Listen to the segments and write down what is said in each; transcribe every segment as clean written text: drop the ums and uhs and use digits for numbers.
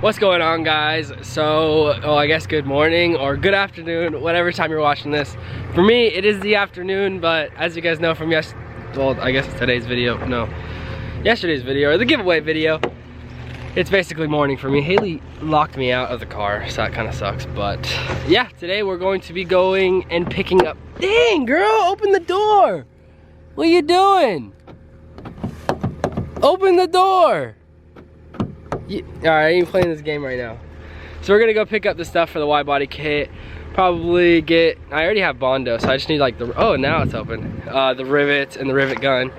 What's going on, guys? So, I guess good morning or good afternoon, whatever time you're watching this. For me, it is the afternoon, but as you guys know from I guess it's today's video, no, yesterday's video, or the giveaway video, it's basically morning for me. Haley locked me out of the car, so that kind of sucks, but yeah, today we're going to be going and picking up, dang girl, open the door! What are you doing? Open the door! Alright, I ain't playing this game right now. So we're gonna go pick up the stuff for the widebody kit. Probably get, I already have Bondo, so I just need like the, oh now it's open. The rivets and the rivet gun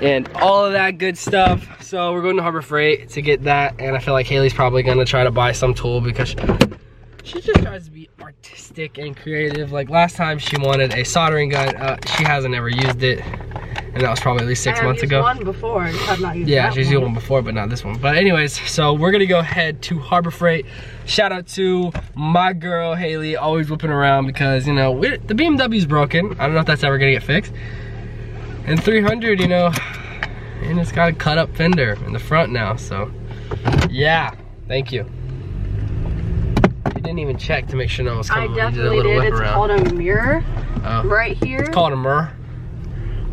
and all of that good stuff. So we're going to Harbor Freight to get that, and I feel like Haley's probably gonna try to buy some tool because she just tries to be artistic and creative. Like last time she wanted a soldering gun. She hasn't ever used it. And that was probably at least 6 months ago. I've used one before, I have not used yeah, she's used one before, but not this one. But anyways, so we're gonna go head to Harbor Freight. Shout out to my girl, Haley, always whipping around because, you know, the BMW's broken. I don't know if that's ever gonna get fixed. And 300, you know, and it's got a cut up fender in the front now, so yeah, thank you. You didn't even check to make sure no one was coming. I definitely did. It's called a mirror right here. It's called a mirror.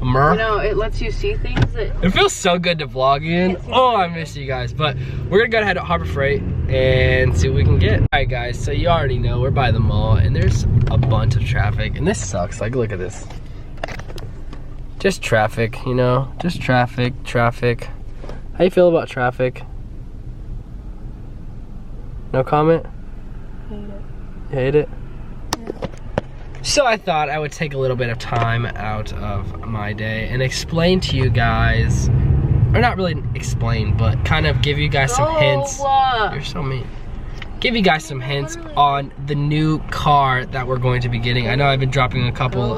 You know, it lets you see things that... It feels so good to vlog in. Oh, I miss you guys. But we're gonna go ahead to Harbor Freight and see what we can get. All right, guys, so you already know we're by the mall and there's a bunch of traffic and this sucks. Like, look at this. Just traffic, you know, just traffic. How you feel about traffic? No comment? Hate it. You hate it? Yeah. So I thought I would take a little bit of time out of my day and explain to you guys, or not really explain, but kind of give you guys some hints. You're so mean. Give you guys some hints on the new car that we're going to be getting. I know I've been dropping a couple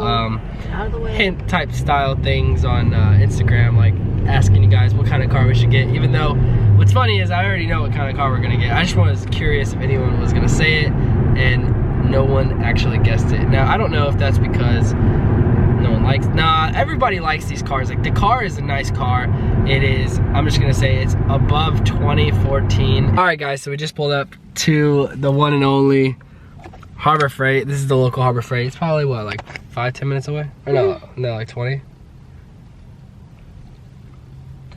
hint type style things on Instagram, like asking you guys what kind of car we should get, even though what's funny is I already know what kind of car we're gonna get. I just was curious if anyone was gonna say it, and no one actually guessed it. Now, I don't know if that's because no one likes, nah, everybody likes these cars. Like, the car is a nice car. It is, I'm just gonna say it's above 2014. All right, guys, so we just pulled up to the one and only Harbor Freight. This is the local Harbor Freight. It's probably, what, like 5-10 minutes away? Or no, like 20? It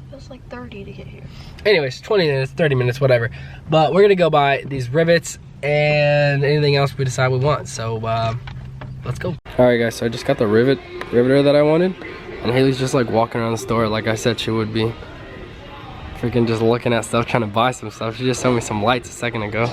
feels like 30 to get here. Anyways, 20 minutes, 30 minutes, whatever. But we're gonna go buy these rivets and anything else we decide we want. So let's go. All right, guys, so I just got the riveter that I wanted, and Haley's just like walking around the store like I said she would be, freaking just looking at stuff, trying to buy some stuff. She just showed me some lights a second ago.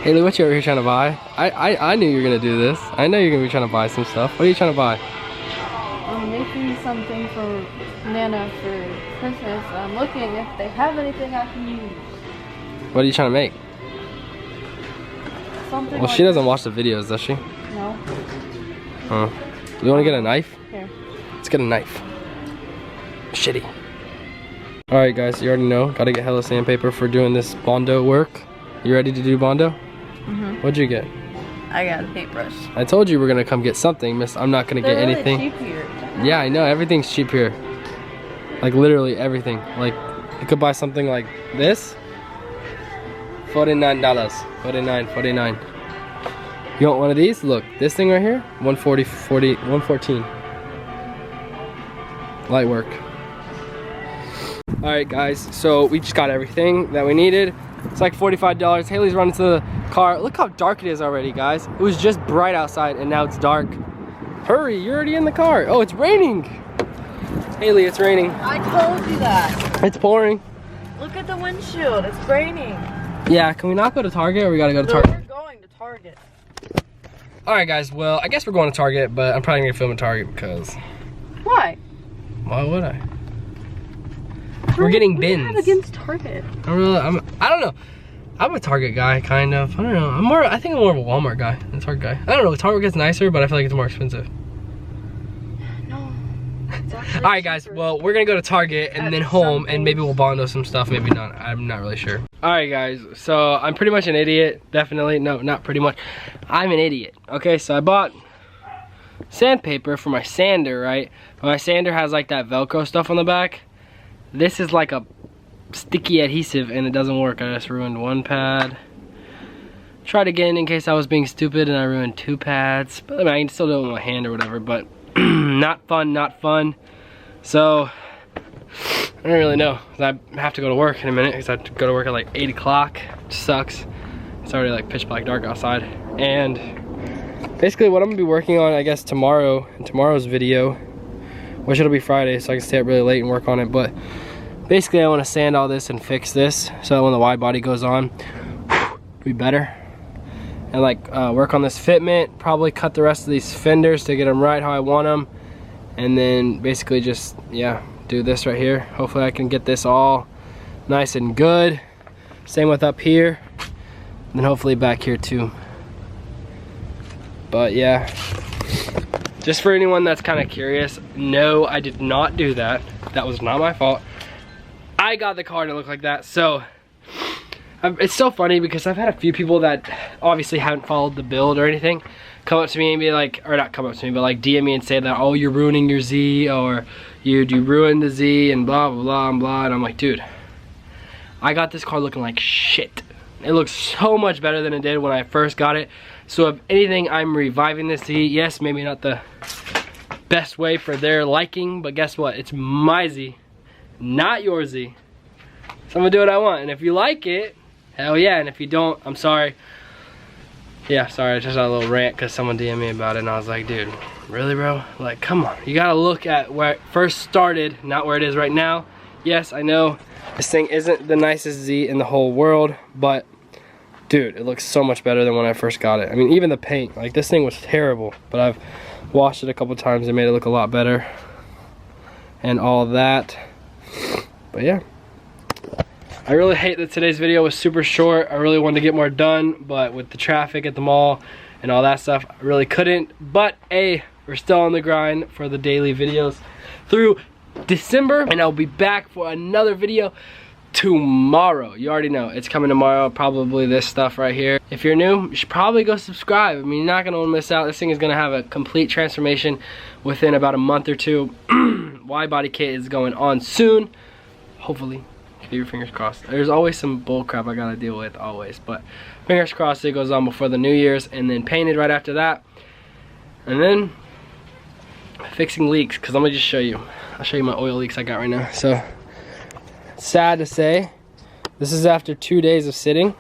Haley, what you over here trying to buy? I knew you were gonna do this. I know you're gonna be trying to buy some stuff. What are you trying to buy? I'm making something for Nana for Christmas. I'm looking if they have anything I can use. What are you trying to make? Something well, like she doesn't watch the videos, does she? No. Huh. You want to get a knife? Here. Let's get a knife. Shitty. Alright, guys, you already know. Gotta get hella sandpaper for doing this Bondo work. You ready to do Bondo? Mm-hmm. What'd you get? I got a paintbrush. I told you we're gonna come get something, miss. I'm not gonna get really anything. Cheap here. Yeah, I know. Everything's cheap here. Like, literally everything. Like, you could buy something like this. $49. 49. You want one of these? Look, this thing right here, 114. Light work. All right, guys, so we just got everything that we needed. It's like $45. Haley's running to the car. Look how dark it is already, guys. It was just bright outside and now it's dark. Hurry, you're already in the car. Oh, it's raining. Haley, it's raining. I told you that. It's pouring. Look at the windshield, it's raining. Yeah, can we not go to Target, or we gotta go to Target? We're going to Target. Alright, guys, well, I guess we're going to Target, but I'm probably gonna film at Target because... Why? Why would I? We're getting bins. What do you have against Target? I don't know. I'm a Target guy, kind of. I don't know. I think I'm more of a Walmart guy than a Target guy. I don't know. Target gets nicer, but I feel like it's more expensive. No. All right, guys. Well, we're gonna go to Target and then home, and maybe we'll Bondo some stuff. Maybe not. I'm not really sure. All right, guys. So I'm pretty much an idiot. Definitely. No, not pretty much. I'm an idiot. Okay, so I bought sandpaper for my sander, right? My sander has like that Velcro stuff on the back. This is like a sticky adhesive and it doesn't work. I just ruined one pad. Tried again in case I was being stupid and I ruined 2 pads. But I mean, I can still do it with my hand or whatever, but not fun, not fun. So, I don't really know. I have to go to work in a minute because I have to go to work at like 8 o'clock, which sucks. It's already like pitch black dark outside. And basically what I'm gonna be working on, I guess tomorrow, in tomorrow's video, which it'll be Friday, so I can stay up really late and work on it. But basically I wanna sand all this and fix this so that when the wide body goes on, it'll be better. And like work on this fitment, probably cut the rest of these fenders to get them right how I want them. And then basically just, yeah, do this right here. Hopefully I can get this all nice and good. Same with up here. And then hopefully back here too. But yeah, just for anyone that's kind of curious, no, I did not do that. That was not my fault. I got the car to look like that. So it's so funny because I've had a few people that obviously haven't followed the build or anything come up to me and be like, or not come up to me, but like DM me and say that, oh, you're ruining your Z, or you ruined the Z and blah, blah, blah, and blah. And I'm like, dude, I got this car looking like shit. It looks so much better than it did when I first got it. So if anything, I'm reviving this Z. Yes, maybe not the best way for their liking, but guess what? It's my Z, not your Z. So I'm gonna do what I want. And if you like it, hell yeah. And if you don't, I'm sorry. Yeah, sorry, I just had a little rant because someone DM'd me about it and I was like, dude, really bro? Like, come on. You gotta look at where it first started, not where it is right now. Yes, I know this thing isn't the nicest Z in the whole world, but dude, it looks so much better than when I first got it. I mean, even the paint, like this thing was terrible, but I've washed it a couple times and made it look a lot better and all that. But yeah, I really hate that today's video was super short. I really wanted to get more done, but with the traffic at the mall and all that stuff, I really couldn't. But hey, we're still on the grind for the daily videos through December, and I'll be back for another video tomorrow. You already know it's coming tomorrow, probably this stuff right here. If you're new, you should probably go subscribe. I mean, you're not gonna want to miss out. This thing is gonna have a complete transformation within about a month or two. Wide body kit is going on soon, hopefully. Keep your fingers crossed. There's always some bull crap I gotta deal with, always, but fingers crossed it goes on before the New Year's, and then painted right after that, and then fixing leaks, because I'm gonna just show you. I'll show you my oil leaks I got right now. So sad to say, this is after 2 days of sitting.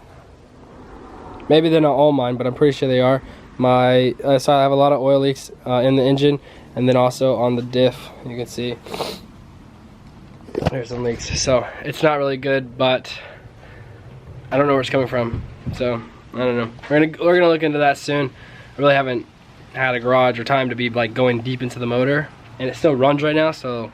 Maybe they're not all mine, but I'm pretty sure they are. So I have a lot of oil leaks in the engine, and then also on the diff. You can see there's some leaks. So it's not really good, but I don't know where it's coming from. So I don't know. We're gonna look into that soon. I really haven't had a garage or time to be like going deep into the motor, and it still runs right now, so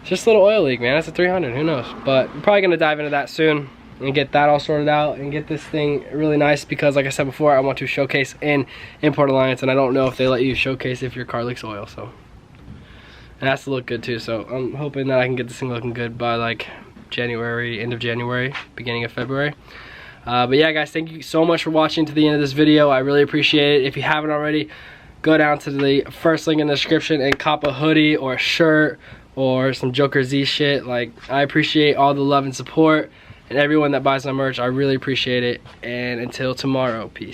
it's just a little oil leak, man. That's a 300, who knows? But we're probably gonna dive into that soon and get that all sorted out and get this thing really nice, because like I said before, I want to showcase in Import Alliance, and I don't know if they let you showcase if your car leaks oil, so. And it has to look good too, so I'm hoping that I can get this thing looking good by like January, end of January, beginning of February. But yeah guys, thank you so much for watching to the end of this video. I really appreciate it. If you haven't already, go down to the first link in the description and cop a hoodie or a shirt or some Joker Z shit. Like, I appreciate all the love and support, and everyone that buys my merch, I really appreciate it. And until tomorrow, peace.